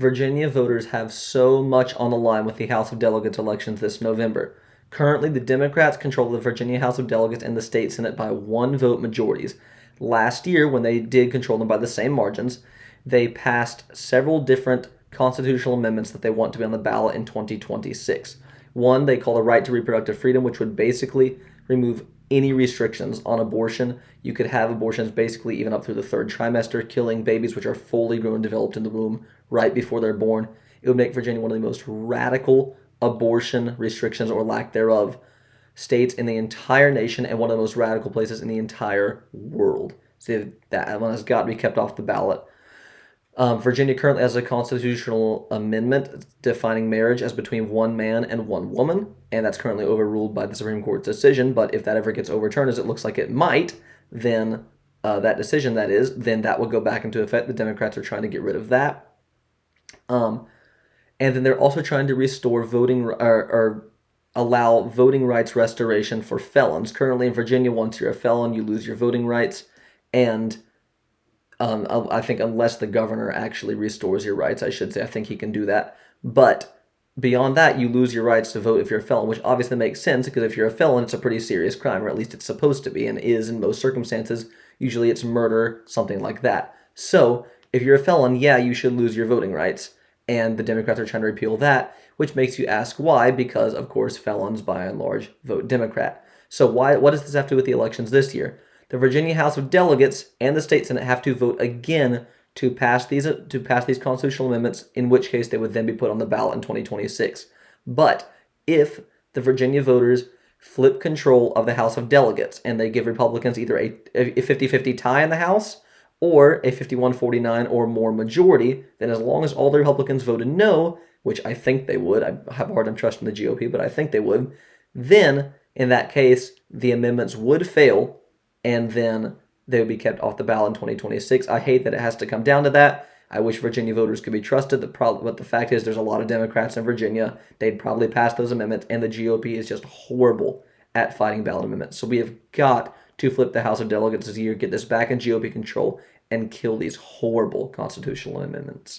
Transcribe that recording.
Virginia voters have so much on the line with the House of Delegates elections this November. Currently, the Democrats control the Virginia House of Delegates and the state Senate by one vote majorities. Last year, when they did control them by the same margins, they passed several different constitutional amendments that they want to be on the ballot in 2026. One they call the right to reproductive freedom, which would basically remove any restrictions on abortion. You could have abortions basically even up through the third trimester, killing babies which are fully grown and developed in the womb right before they're born. It would make Virginia one of the most radical abortion restrictions or lack thereof states in the entire nation and one of the most radical places in the entire world. So that one has got to be kept off the ballot. Virginia currently has a constitutional amendment defining marriage as between one man and one woman, and that's currently overruled by the Supreme Court's decision. But if that ever gets overturned, as it looks like it might, then that decision, that is, then that would go back into effect. The Democrats are trying to get rid of that. And then they're also trying to restore voting or allow voting rights restoration for felons. Currently in Virginia, once you're a felon, you lose your voting rights, and I think unless the governor actually restores your rights, I should say, I think he can do that. But beyond that, you lose your rights to vote if you're a felon, which obviously makes sense because if you're a felon, it's a pretty serious crime, or at least it's supposed to be and is in most circumstances. Usually it's murder, something like that. So if you're a felon, yeah, you should lose your voting rights. And the Democrats are trying to repeal that, which makes you ask why, because, of course, felons, by and large, vote Democrat. So what does this have to do with the elections this year? The Virginia House of Delegates and the state Senate have to vote again to pass these constitutional amendments, in which case they would then be put on the ballot in 2026. But if the Virginia voters flip control of the House of Delegates and they give Republicans either a 50-50 tie in the House or a 51-49 or more majority, then as long as all the Republicans voted no, which I think they would, I have a hard time trusting the GOP, but I think they would, then in that case, the amendments would fail and then they would be kept off the ballot in 2026. I hate that it has to come down to that. I wish Virginia voters could be trusted, but the fact is there's a lot of Democrats in Virginia. They'd probably pass those amendments, and the GOP is just horrible at fighting ballot amendments. So we have got to flip the House of Delegates this year, get this back in GOP control, and kill these horrible constitutional amendments.